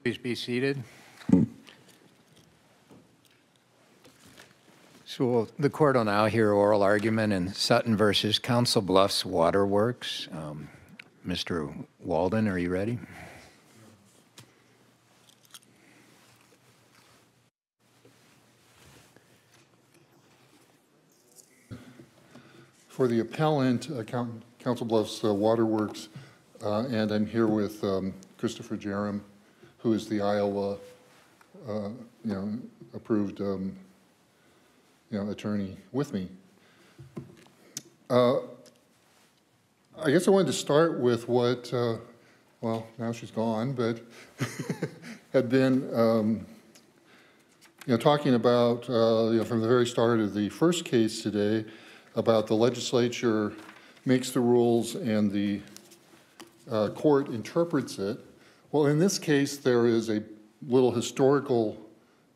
Please be seated. So the court will now hear oral argument in Sutton versus Counsel Bluffs Waterworks. Mr. Walden, are you ready? For the appellant, Counsel Bluffs Waterworks, and I'm here with Christopher Jerem, who is the Iowa, approved, attorney with me. I guess I wanted to start with what, well, now she's gone, but had been, talking about, from the very start of the first case today, about the legislature makes the rules and the court interprets it. Well, in this case, there is a little historical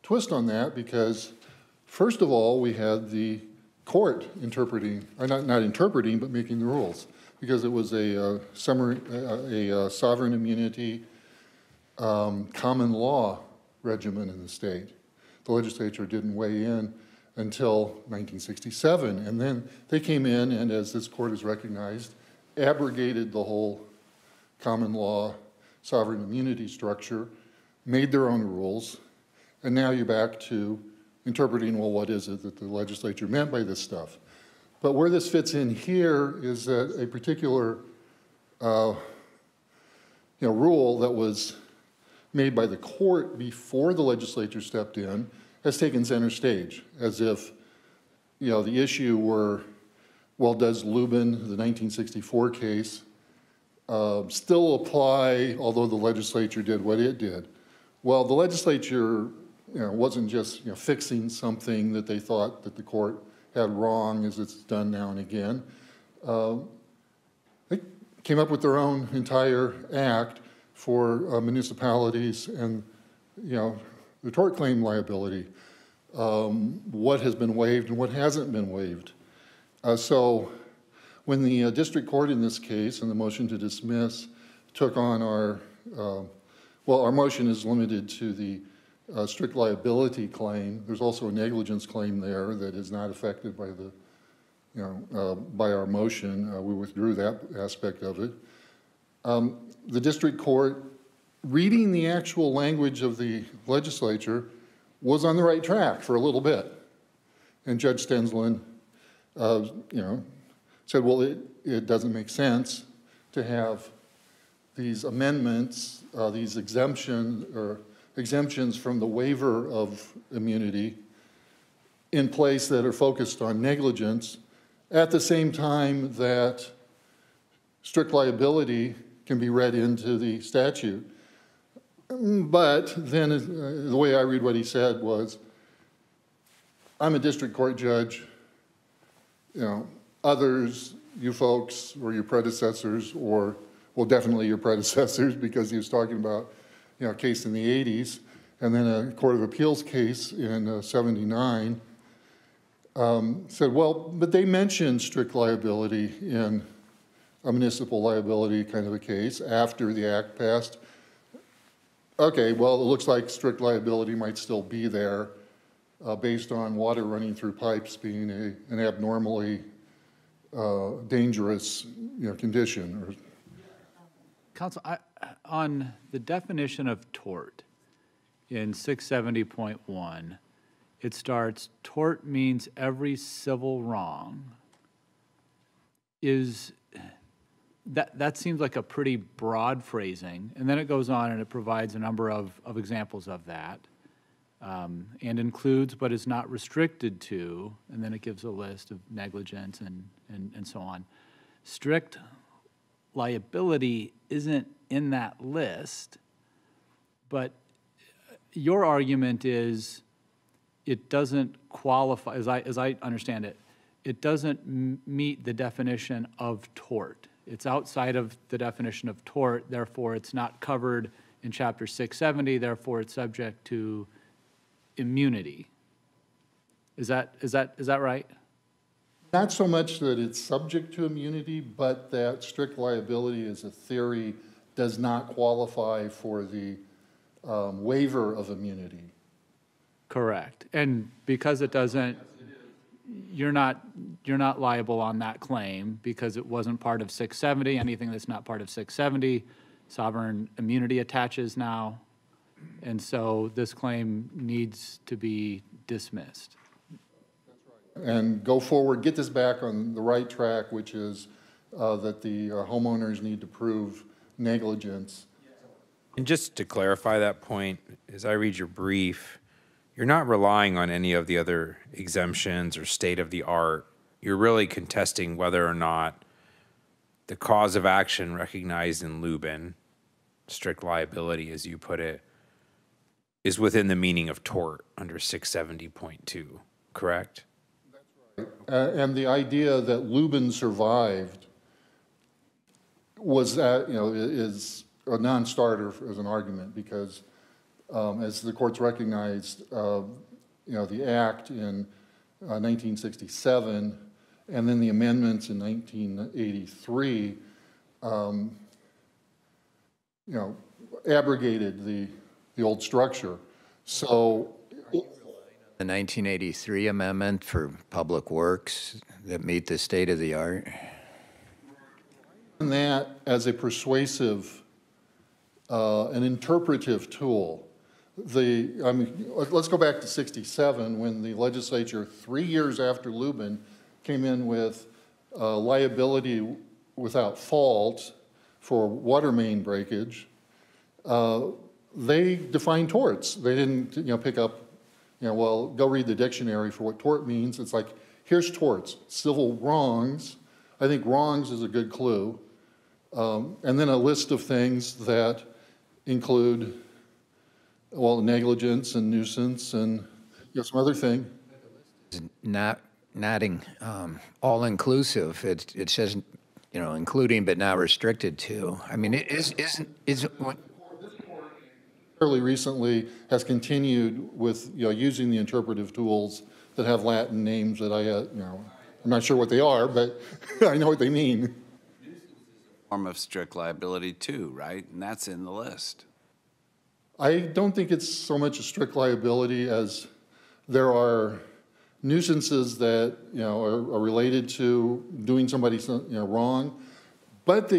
twist on that because, first of all, we had the court interpreting, or not interpreting, but making the rules, because it was a sovereign immunity common law regimen in the state. The legislature didn't weigh in until 1967, and then they came in and, as this court has recognized, abrogated the whole common law sovereign immunity structure, made their own rules, and now you're back to interpreting, well, what is it that the legislature meant by this stuff? But where this fits in here is that a particular rule that was made by the court before the legislature stepped in has taken center stage, as if, the issue were, well, does Lubin, the 1964 case, still apply, although the legislature did what it did? Well, the legislature, wasn't just, fixing something that they thought that the court had wrong, as it's done now and again. They came up with their own entire act for municipalities and, the tort claim liability, what has been waived and what hasn't been waived. So when the district court in this case, and the motion to dismiss, took on our motion is limited to the strict liability claim. There's also a negligence claim there that is not affected by the, by our motion. We withdrew that aspect of it. The district court, reading the actual language of the legislature, was on the right track for a little bit. And Judge Stensland, said, well, it doesn't make sense to have these amendments, these exemptions from the waiver of immunity in place that are focused on negligence at the same time that strict liability can be read into the statute. But then the way I read what he said was, I'm a district court judge, others, you folks, or your predecessors, or, well, definitely your predecessors, because he was talking about, a case in the 80s, and then a Court of Appeals case in 79, said, well, but they mentioned strict liability in a municipal liability kind of a case after the act passed. Okay, well, it looks like strict liability might still be there based on water running through pipes being an abnormally dangerous condition. Counsel, on the definition of tort in 670.1, it starts, tort means every civil wrong. That seems like a pretty broad phrasing, and then it goes on and it provides a number of examples of that, and includes but is not restricted to, and then it gives a list of negligence and so on. Strict liability isn't in that list, but your argument is it doesn't qualify, as I understand it, it doesn't meet the definition of tort. It's outside of the definition of tort, therefore it's not covered in Chapter 670, therefore it's subject to immunity. Is that right? Not so much that it's subject to immunity, but that strict liability as a theory does not qualify for the waiver of immunity. Correct. And because it doesn't, you're not liable on that claim because it wasn't part of 670. Anything that's not part of 670, sovereign immunity attaches now. And so this claim needs to be dismissed. And go forward, get this back on the right track, which is that the homeowners need to prove negligence. And just to clarify that point, as I read your brief, you're not relying on any of the other exemptions or state of the art. You're really contesting whether or not the cause of action recognized in Lubin, strict liability as you put it, is within the meaning of tort under 670.2, correct? And the idea that Lubin survived was that, is a non-starter as an argument because as the courts recognized, the act in 1967 and then the amendments in 1983, abrogated the old structure. So The 1983 amendment for public works that meet the state of the art. and that as a persuasive, an interpretive tool. Let's go back to 67 when the legislature, 3 years after Lubin, came in with liability without fault for water main breakage. They defined torts. They didn't, pick up, well, go read the dictionary for what tort means. It's like, here's torts, civil wrongs. I think wrongs is a good clue. And then a list of things that include, well, negligence and nuisance and some other thing. Not all-inclusive. It says, including but not restricted to. I mean, Fairly recently has continued with using the interpretive tools that have Latin names that I'm not sure what they are, but I know what they mean. Form of strict liability too, right? And that's in the list. I don't think it's so much a strict liability as there are nuisances that are related to doing somebody wrong, but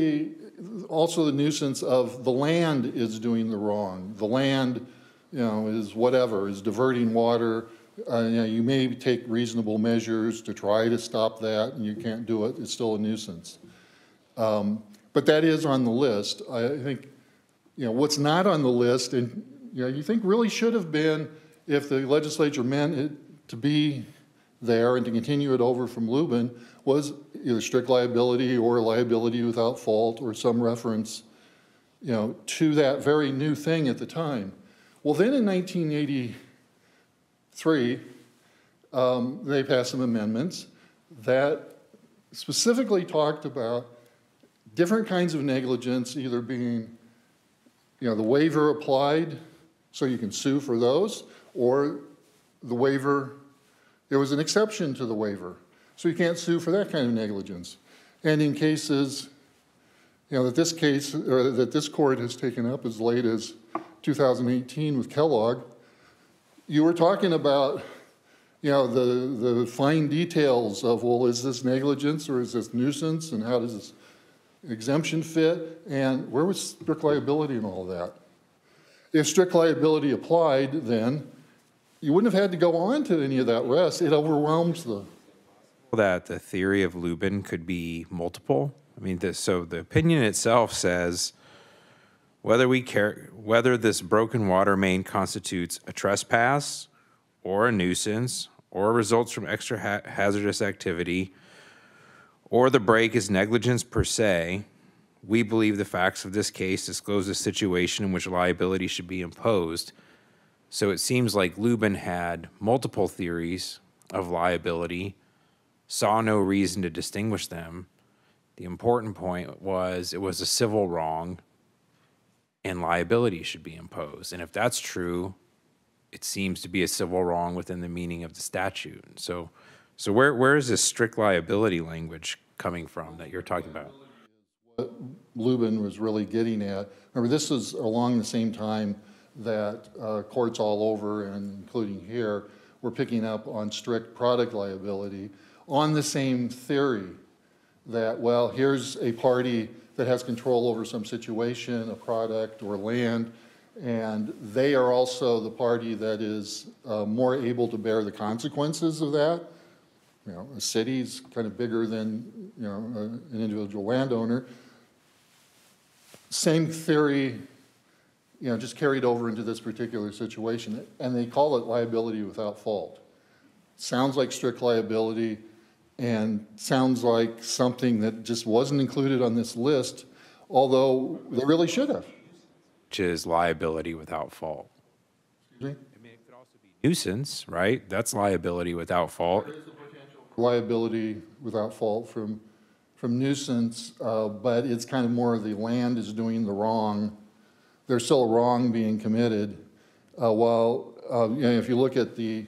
also the nuisance of the land is doing the wrong. The land, is whatever, is diverting water. You may take reasonable measures to try to stop that, and you can't do it. It's still a nuisance. But that is on the list. I think, what's not on the list, and you think really should have been if the legislature meant it to be there and to continue it over from Lubin, was either strict liability or liability without fault or some reference, to that very new thing at the time. Well, then in 1983, they passed some amendments that specifically talked about different kinds of negligence, either being, the waiver applied so you can sue for those, or the waiver, there was an exception to the waiver. So you can't sue for that kind of negligence. And in cases, that this court has taken up as late as 2018 with Kellogg, you were talking about, the fine details of, well, is this negligence or is this nuisance, and how does this exemption fit, and where was strict liability and all of that? If strict liability applied, then you wouldn't have had to go on to any of that rest. It overwhelms That the theory of Lubin could be multiple. I mean, so the opinion itself says whether this broken water main constitutes a trespass or a nuisance or results from extra hazardous activity or the break is negligence per se, we believe the facts of this case disclose a situation in which liability should be imposed. So it seems like Lubin had multiple theories of liability, saw no reason to distinguish them. The important point was it was a civil wrong and liability should be imposed. And if that's true, it seems to be a civil wrong within the meaning of the statute. So where is this strict liability language coming from that you're talking about? What Lubin was really getting at. Remember, this is along the same time that courts all over, and including here, were picking up on strict product liability on the same theory that, well, here's a party that has control over some situation, a product or land, and they are also the party that is more able to bear the consequences of that. You know, a city's kind of bigger than, you know, an individual landowner. Same theory, you know, just carried over into this particular situation, and they call it liability without fault. Sounds like strict liability, and sounds like something that just wasn't included on this list, although they really should have. Which is liability without fault. Excuse me? I mean, it could also be nuisance, right? That's liability without fault. Liability without fault from nuisance, but it's kind of more the land is doing the wrong. There's still a wrong being committed. While you know, if you look at the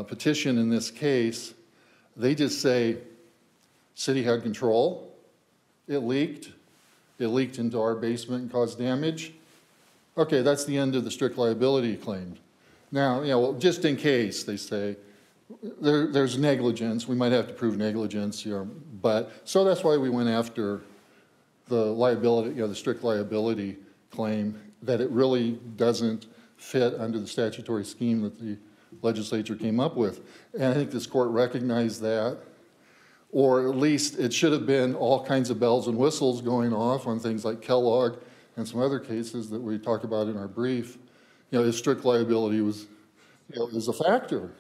petition in this case, they just say, city had control, it leaked into our basement and caused damage. Okay, that's the end of the strict liability claim. Now, you know, well, just in case, they say, there's negligence, we might have to prove negligence, you know, but, so that's why we went after the liability, you know, the strict liability claim, that it really doesn't fit under the statutory scheme that the legislature came up with. And I think this court recognized that, or at least it should have been all kinds of bells and whistles going off on things like Kellogg and some other cases that we talked about in our brief. You know, if strict liability was, you know, is a factor.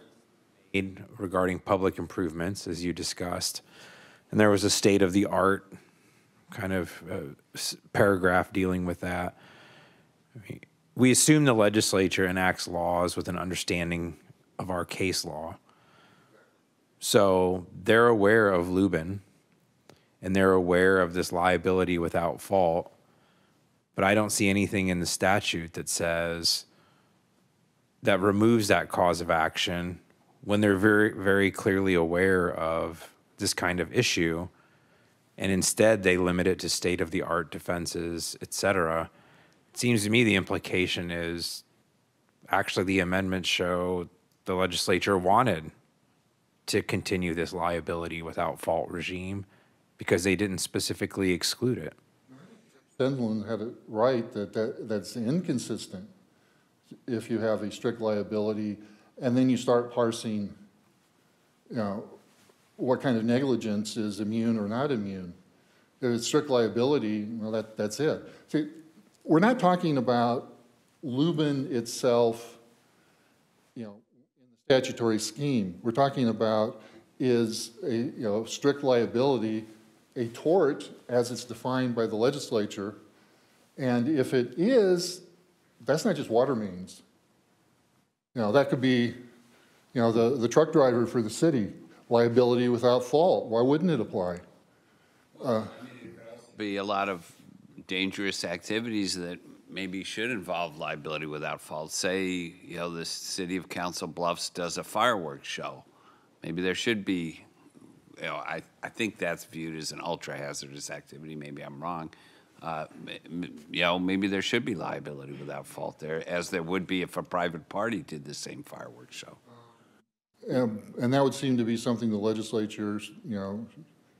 Regarding public improvements, as you discussed, and there was a state-of-the-art kind of paragraph dealing with that. I mean, we assume the legislature enacts laws with an understanding of our case law. So they're aware of Lubin, and they're aware of this liability without fault, but I don't see anything in the statute that says, that removes that cause of action when they're very, very clearly aware of this kind of issue, and instead they limit it to state-of-the-art defenses, et cetera. It seems to me the implication is actually the amendments show the legislature wanted to continue this liability without fault regime because they didn't specifically exclude it. Sutton had it right that's inconsistent if you have a strict liability and then you start parsing, you know, what kind of negligence is immune or not immune. If it's strict liability, well, that's it. See, we're not talking about Lubin itself, you know, in the statutory scheme. We're talking about is a, you know, strict liability a tort as it's defined by the legislature, and if it is, that's not just water mains. You know, that could be, you know, the truck driver for the city, liability without fault. Why wouldn't it apply? Be a lot of dangerous activities that maybe should involve liability without fault. Say, you know, the city of Counsel Bluffs does a fireworks show. Maybe there should be, you know, I think that's viewed as an ultra-hazardous activity. Maybe I'm wrong. You know, maybe there should be liability without fault there, as there would be if a private party did the same fireworks show. And that would seem to be something the legislature, you know,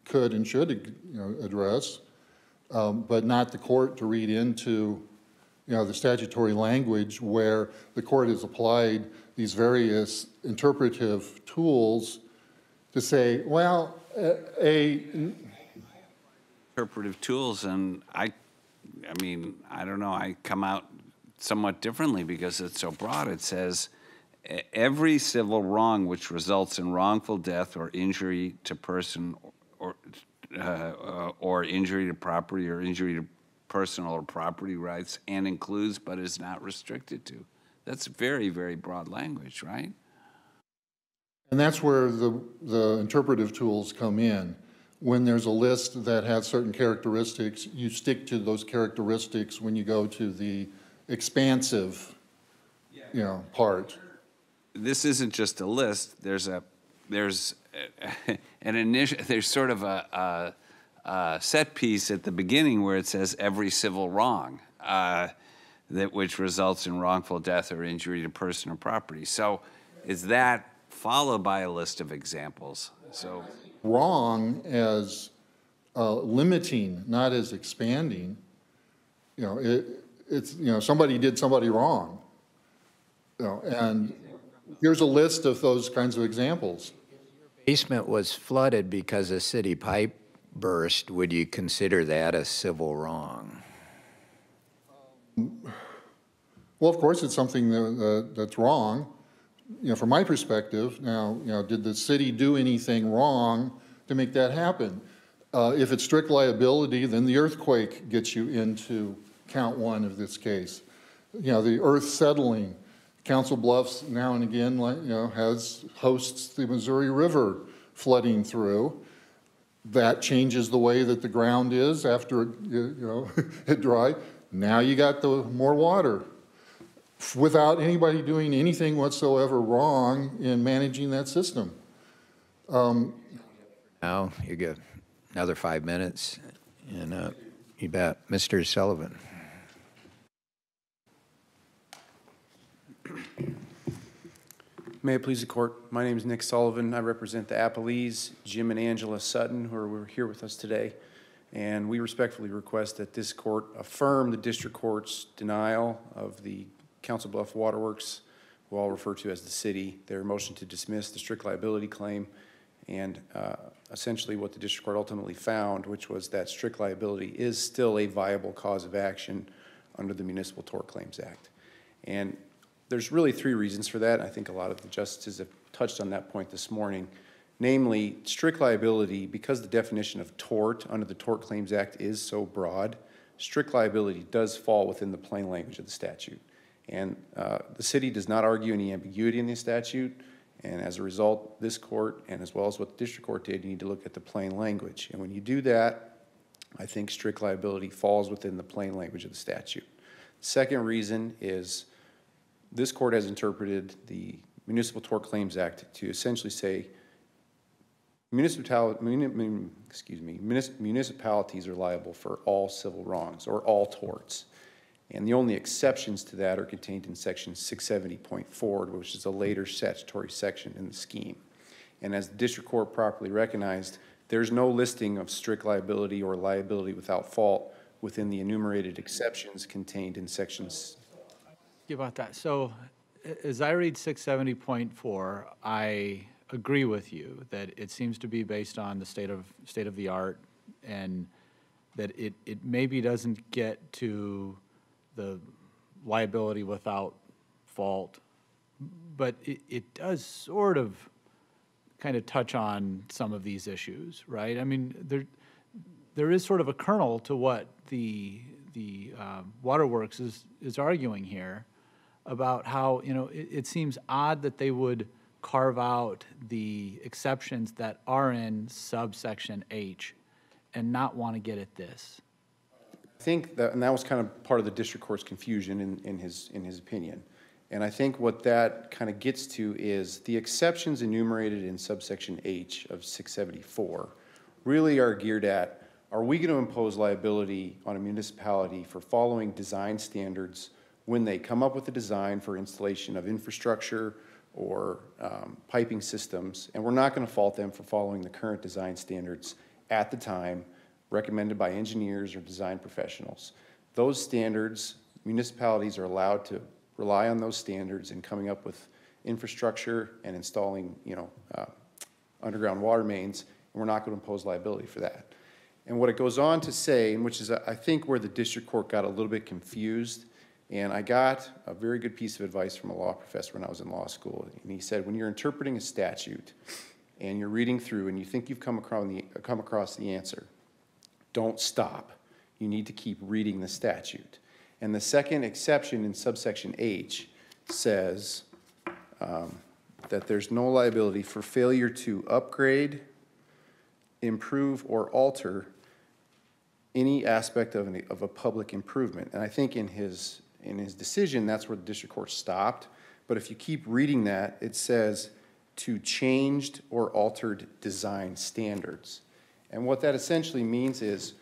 could and should, you know, address, but not the court to read into, you know, the statutory language where the court has applied these various interpretive tools to say, well, Interpretive tools, and I mean, I don't know, I come out somewhat differently because it's so broad. It says, every civil wrong which results in wrongful death or injury to person or injury to property or injury to personal or property rights and includes but is not restricted to. That's very, very broad language, right? And that's where the interpretive tools come in. When there's a list that has certain characteristics, you stick to those characteristics when you go to the expansive, you know, part. This isn't just a list. There's an initial. There's sort of a set piece at the beginning where it says every civil wrong. that which results in wrongful death or injury to person or property. So is that followed by a list of examples? So Wrong as limiting, not as expanding. You know, it's, you know, somebody did somebody wrong. You know, and here's a list of those kinds of examples. Basement was flooded because a city pipe burst. Would you consider that a civil wrong? Well, of course, it's something that's wrong. You know, from my perspective, now, you know, did the city do anything wrong to make that happen? If it's strict liability, then the earthquake gets you into count one of this case. You know, the earth settling. Council Bluffs now and again, you know, hosts the Missouri River flooding through. That changes the way that the ground is after it dry. Now you got the more water without anybody doing anything whatsoever wrong in managing that system. Now you get another 5 minutes, and you bet. Mr. Sullivan. May it please the court. My name is Nick Sullivan. I represent the Appellees, Jim and Angela Sutton, who are here with us today. And we respectfully request that this court affirm the district court's denial of the Council Bluff Waterworks, who I'll refer to as the city, their motion to dismiss the strict liability claim, and essentially what the district court ultimately found, which was that strict liability is still a viable cause of action under the Municipal Tort Claims Act. And there's really three reasons for that. I think a lot of the justices have touched on that point this morning. Namely, strict liability, because the definition of tort under the Tort Claims Act is so broad, strict liability does fall within the plain language of the statute. And the city does not argue any ambiguity in the statute. And as a result, this court, and as well as what the district court did, you need to look at the plain language. And when you do that, I think strict liability falls within the plain language of the statute. Second reason is this court has interpreted the Municipal Tort Claims Act to essentially say municipalities are liable for all civil wrongs or all torts. And the only exceptions to that are contained in section 670.4, which is a later statutory section in the scheme. And as the district court properly recognized, there's no listing of strict liability or liability without fault within the enumerated exceptions contained in sections. About that. So as I read 670.4, I agree with you that it seems to be based on the state of the art, and that it maybe doesn't get to the liability without fault, but it does sort of kind of touch on some of these issues, right? I mean, there is sort of a kernel to what the Waterworks is arguing here about how, you know, it seems odd that they would carve out the exceptions that are in subsection H and not want to get at this. I think that, and that was kind of part of the district court's confusion in his opinion. And I think what that kind of gets to is the exceptions enumerated in subsection H of 674 really are geared at, are we going to impose liability on a municipality for following design standards when they come up with a design for installation of infrastructure or piping systems, and we're not going to fault them for following the current design standards at the time recommended by engineers or design professionals. Those standards, municipalities are allowed to rely on those standards in coming up with infrastructure and installing, underground water mains, and we're not going to impose liability for that. And what it goes on to say, and which is I think where the district court got a little bit confused, and I got a very good piece of advice from a law professor when I was in law school, and he said, when you're interpreting a statute and you're reading through and you think you've come across the answer, don't stop. You need to keep reading the statute. And the second exception in subsection H says that there's no liability for failure to upgrade, improve, or alter any aspect of a public improvement. And I think in his decision, that's where the district court stopped. But if you keep reading that, it says to changed or altered design standards. And what that essentially means is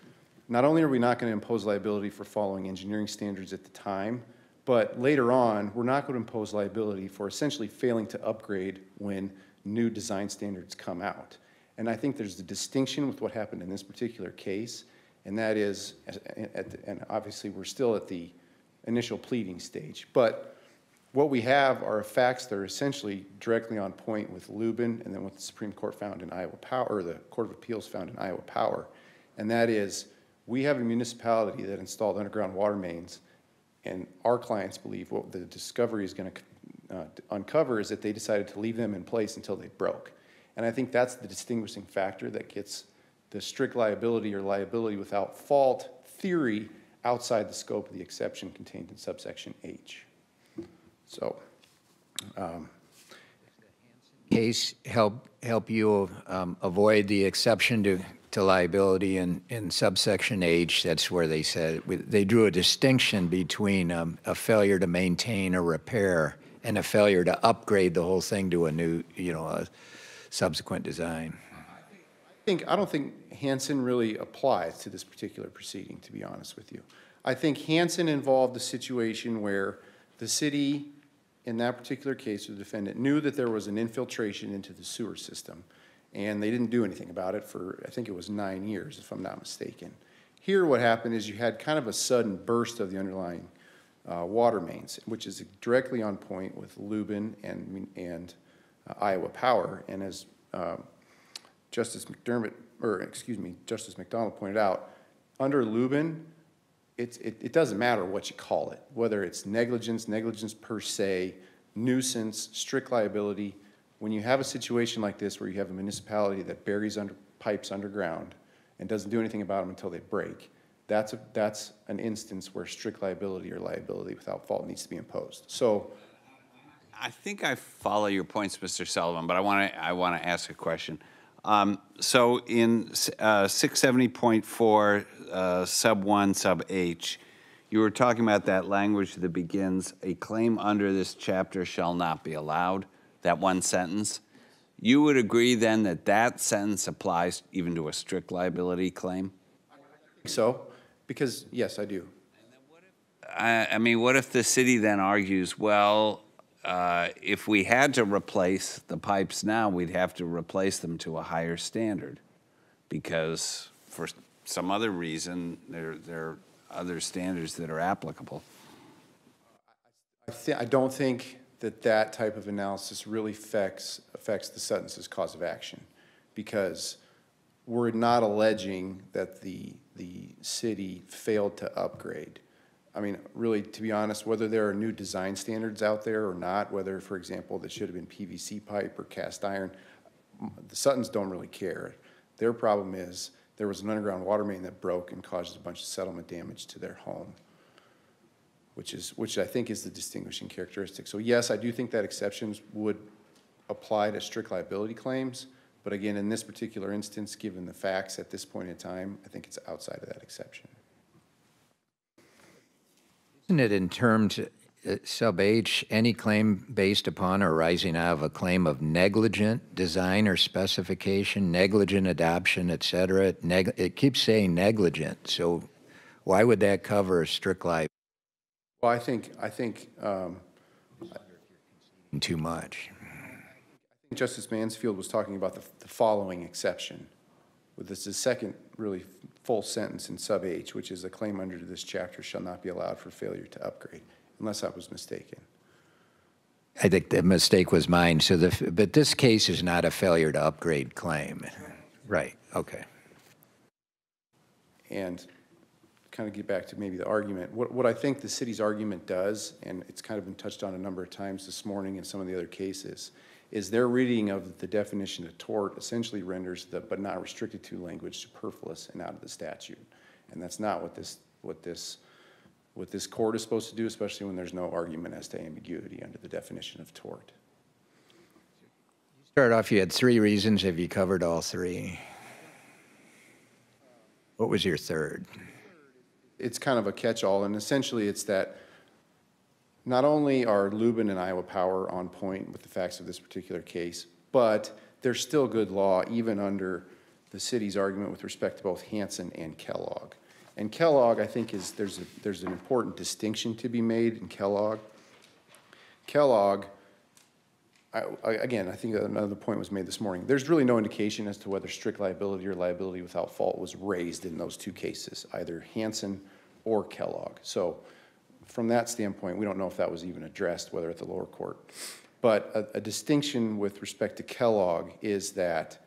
not only are we not going to impose liability for following engineering standards at the time, but later on, we're not going to impose liability for essentially failing to upgrade when new design standards come out. And I think there's a distinction with what happened in this particular case, and that is, and obviously we're still at the initial pleading stage, but what we have are facts that are essentially directly on point with Lubin and then what the Supreme Court found in Iowa Power, or the Court of Appeals found in Iowa Power, and that is, we have a municipality that installed underground water mains, and our clients believe what the discovery is going to uncover is that they decided to leave them in place until they broke. And I think that's the distinguishing factor that gets the strict liability or liability without fault theory outside the scope of the exception contained in subsection H. So, Case help you avoid the exception to liability in subsection H. That's where they said they drew a distinction between a failure to maintain or repair and a failure to upgrade the whole thing to a new, a subsequent design. I don't think Hansen really applies to this particular proceeding, to be honest with you. I think Hansen involved a situation where the city, in that particular case, the defendant knew that there was an infiltration into the sewer system, and they didn't do anything about it for, I think it was 9 years, if I'm not mistaken. Here, what happened is you had kind of a sudden burst of the underlying water mains, which is directly on point with Lubin and Iowa Power. And as Justice McDonald pointed out, under Lubin, it doesn't matter what you call it, whether it's negligence per se, nuisance, strict liability. When you have a situation like this where you have a municipality that buries pipes underground and doesn't do anything about them until they break, that's an instance where strict liability or liability without fault needs to be imposed. So, I think I follow your points, Mr. Sullivan, but I want to ask a question. So in 670.4 sub 1 sub H, you were talking about that language that begins, a claim under this chapter shall not be allowed, that one sentence. You would agree then that that sentence applies even to a strict liability claim? I think so, because yes, I do. I mean, what if the city then argues, well, if we had to replace the pipes now, we'd have to replace them to a higher standard because for some other reason, there are other standards that are applicable. I don't think that type of analysis really affects the Sutton's cause of action, because we're not alleging that the city failed to upgrade. I mean, really, to be honest, whether there are new design standards out there or not, whether, for example, that should have been PVC pipe or cast iron, the Suttons don't really care. Their problem is there was an underground water main that broke and caused a bunch of settlement damage to their home, which I think is the distinguishing characteristic. So yes, I do think that exceptions would apply to strict liability claims, but again, in this particular instance, given the facts at this point in time, I think it's outside of that exception. Isn't it in terms, sub H, any claim based upon or arising out of a claim of negligent design or specification, negligent adoption, et cetera? It keeps saying negligent, so why would that cover a strict liability? Well, I think Too much. Justice Mansfield was talking about the following exception, with this is second really full sentence in sub H, which is a claim under this chapter shall not be allowed for failure to upgrade, unless I was mistaken. I think the mistake was mine. So but this case is not a failure to upgrade claim. Right, okay. And kind of get back to maybe the argument. What I think the city's argument does, and it's kind of been touched on a number of times this morning in some of the other cases, is their reading of the definition of tort essentially renders the but not restricted to language superfluous and out of the statute. And that's not what this court is supposed to do, especially when there's no argument as to ambiguity under the definition of tort. Start off, you had 3 reasons. Have you covered all 3? What was your third? It's kind of a catch-all, and essentially it's that not only are Lubin and Iowa Power on point with the facts of this particular case, but there's still good law even under the city's argument with respect to both Hansen and Kellogg. And Kellogg, I think, there's an important distinction to be made in Kellogg. Kellogg, again, I think another point was made this morning. There's really no indication as to whether strict liability or liability without fault was raised in those two cases, either Hansen or Kellogg. So from that standpoint, we don't know if that was even addressed, whether at the lower court. But a distinction with respect to Kellogg is that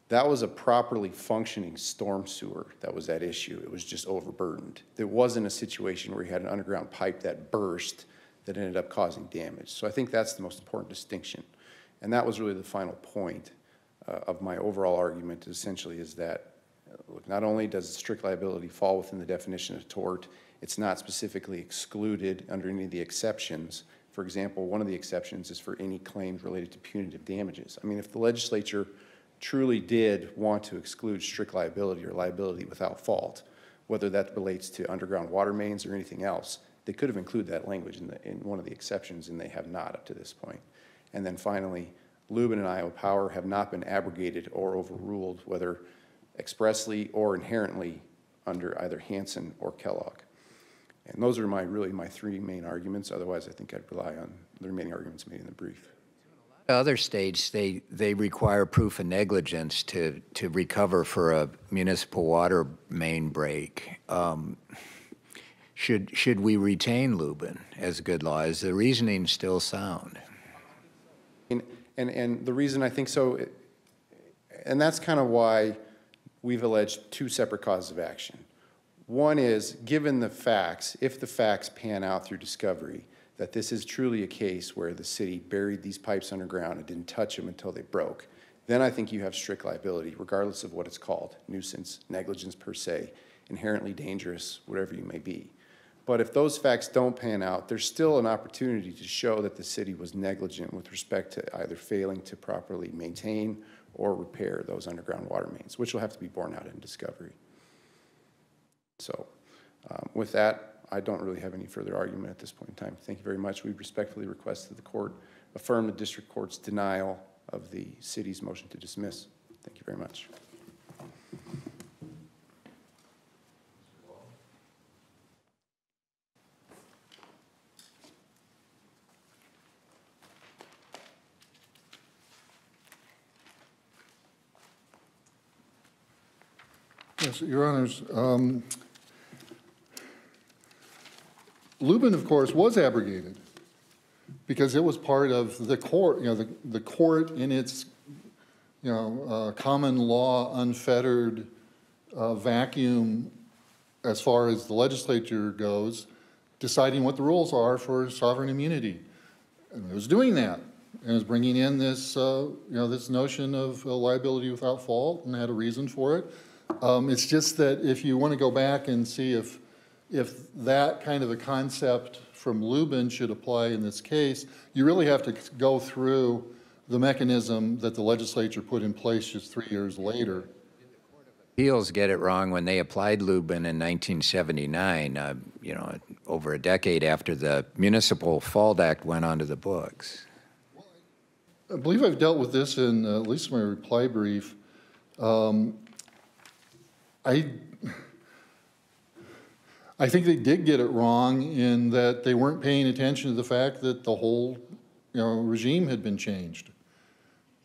that was a properly functioning storm sewer that was at issue. It was just overburdened. There wasn't a situation where you had an underground pipe that burst that ended up causing damage. So I think that's the most important distinction. And that was really the final point of my overall argument, essentially, is that look, not only does strict liability fall within the definition of tort, it's not specifically excluded under any of the exceptions. For example, one of the exceptions is for any claims related to punitive damages. I mean, if the legislature truly did want to exclude strict liability or liability without fault, whether that relates to underground water mains or anything else, they could have included that language in one of the exceptions, and they have not up to this point. And then finally, Lubin and Iowa Power have not been abrogated or overruled, whether expressly or inherently under either Hansen or Kellogg. And those are really my three main arguments. Otherwise, I think I'd rely on the remaining arguments made in the brief. Other states, they require proof of negligence to recover for a municipal water main break. Should we retain Lubin as good law? Is the reasoning still sound? And the reason I think so, and that's kind of why we've alleged two separate causes of action. One is, given the facts, if the facts pan out through discovery, that this is truly a case where the city buried these pipes underground and didn't touch them until they broke, then I think you have strict liability, regardless of what it's called, nuisance, negligence per se, inherently dangerous, whatever you may be. But if those facts don't pan out, there's still an opportunity to show that the city was negligent with respect to either failing to properly maintain or repair those underground water mains, which will have to be borne out in discovery. So with that, I don't really have any further argument at this point in time. Thank you very much. We respectfully request that the court affirm the district court's denial of the city's motion to dismiss. Thank you very much. Yes, Your Honors. Lubin, of course, was abrogated because it was part of the court, the court in its, common law, unfettered vacuum as far as the legislature goes, deciding what the rules are for sovereign immunity. And it was doing that. And it was bringing in this, this notion of liability without fault, and had a reason for it. It's just that if you want to go back and see if that kind of a concept from Lubin should apply in this case, you really have to go through the mechanism that the legislature put in place just 3 years later. Appeals get it wrong when they applied Lubin in 1979, over a decade after the Municipal Fault Act went onto the books. I believe I've dealt with this in at least my reply brief. I think they did get it wrong in that they weren't paying attention to the fact that the whole, regime had been changed.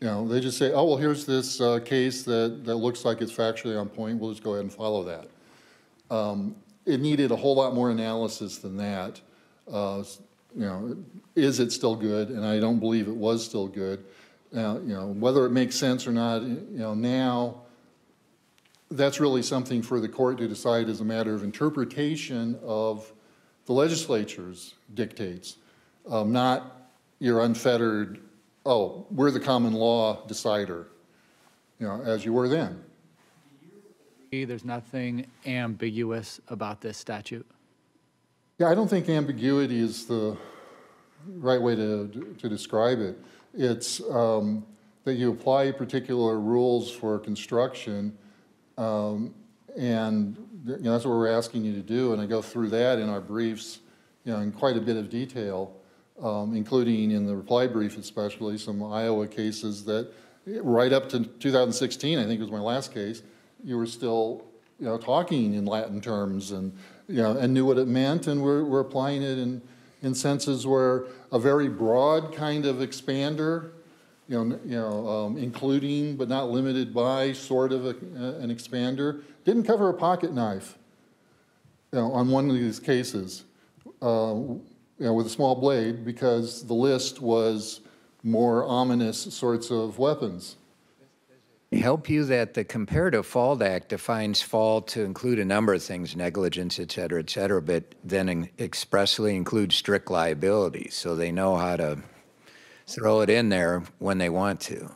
They just say, oh, well, here's this case that looks like it's factually on point. We'll just go ahead and follow that. It needed a whole lot more analysis than that. Is it still good? And I don't believe it was still good. Now, whether it makes sense or not, now, that's really something for the court to decide as a matter of interpretation of the legislature's dictates, not your unfettered, oh, we're the common law decider, as you were then. There's nothing ambiguous about this statute? Yeah, I don't think ambiguity is the right way to describe it. It's that you apply particular rules for construction, and that's what we're asking you to do, and I go through that in our briefs, in quite a bit of detail, including in the reply brief especially, some Iowa cases that right up to 2016, I think was my last case, you were still talking in Latin terms and, and knew what it meant, and we're applying it in senses where a very broad kind of expander, including but not limited by sort of an expander, didn't cover a pocket knife, on one of these cases, with a small blade, because the list was more ominous sorts of weapons. Help you that the Comparative Fault Act defines fault to include a number of things, negligence, et cetera, but then expressly includes strict liability, so they know how to throw it in there when they want to.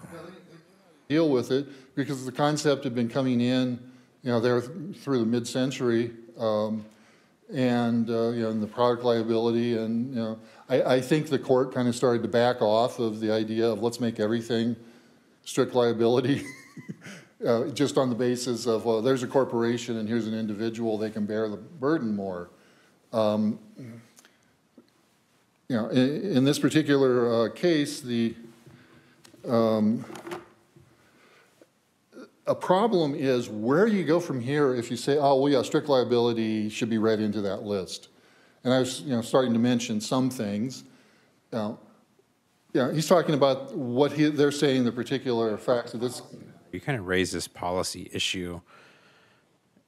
Deal with it, because the concept had been coming in, there through the mid-century, and the product liability, and I think the court kind of started to back off of the idea of let's make everything strict liability, just on the basis of, well, there's a corporation and here's an individual, they can bear the burden more. In this particular case, a problem is where you go from here if you say, oh, well, yeah, strict liability should be read into that list. And I was, starting to mention some things. He's talking about what they're saying, the particular facts of this. You kind of raise this policy issue.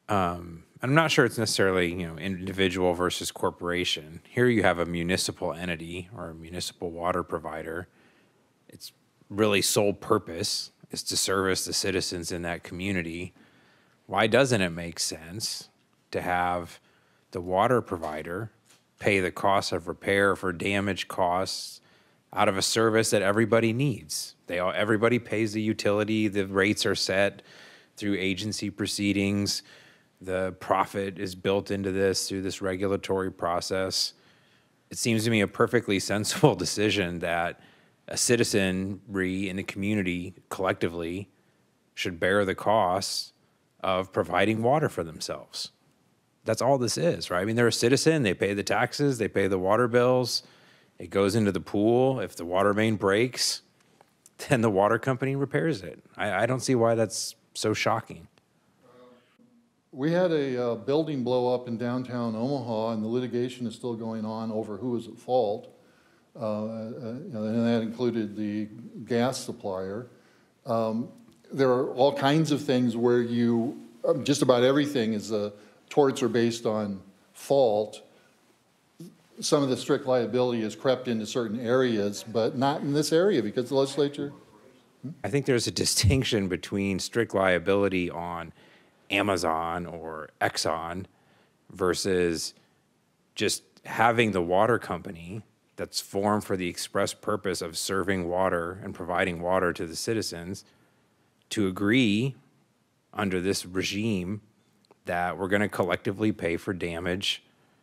I'm not sure it's necessarily, individual versus corporation. Here you have a municipal entity or a municipal water provider. Its really sole purpose is to service the citizens in that community. Why doesn't it make sense to have the water provider pay the cost of repair for damage costs out of a service that everybody needs? Everybody pays the utility, the rates are set through agency proceedings, the profit is built into this through this regulatory process. It seems to me a perfectly sensible decision that a citizenry in the community collectively should bear the costs of providing water for themselves. That's all this is, right? I mean, they're a citizen, they pay the taxes, they pay the water bills, it goes into the pool. If the water main breaks, then the water company repairs it. I don't see why that's so shocking. We had a building blow up in downtown Omaha, and the litigation is still going on over who was at fault. And that included the gas supplier. There are all kinds of things where just about everything is torts are based on fault. Some of the strict liability has crept into certain areas, but not in this area because the legislature. I think there's a distinction between strict liability on Amazon or Exxon versus just having the water company that's formed for the express purpose of serving water and providing water to the citizens to agree under this regime that we're going to collectively pay for damage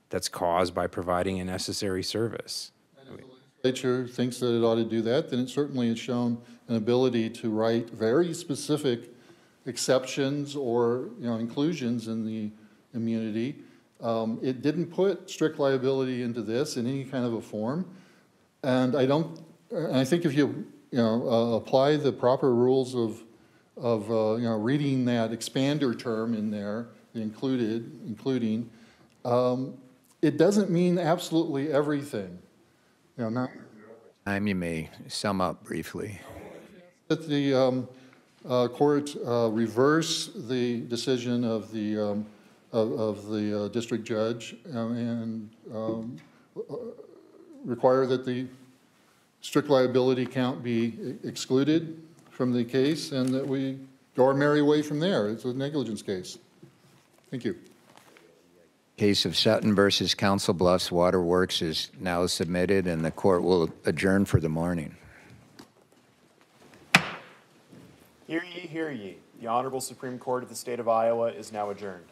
that's caused by providing a necessary service. And if the legislature thinks that it ought to do that, then it certainly has shown an ability to write very specific exceptions or inclusions in the immunity. It didn't put strict liability into this in any kind of a form, and I think if you apply the proper rules of reading that expander term in there, including, it doesn't mean absolutely everything. You may sum up briefly. That the court reverse the decision of the district judge and require that the strict liability count be excluded from the case, and that we go our merry way from there. It's a negligence case. Thank you. Case of Sutton versus Counsel Bluffs Waterworks is now submitted, and the court will adjourn for the morning. Hear ye, hear ye. The Honorable Supreme Court of the State of Iowa is now adjourned.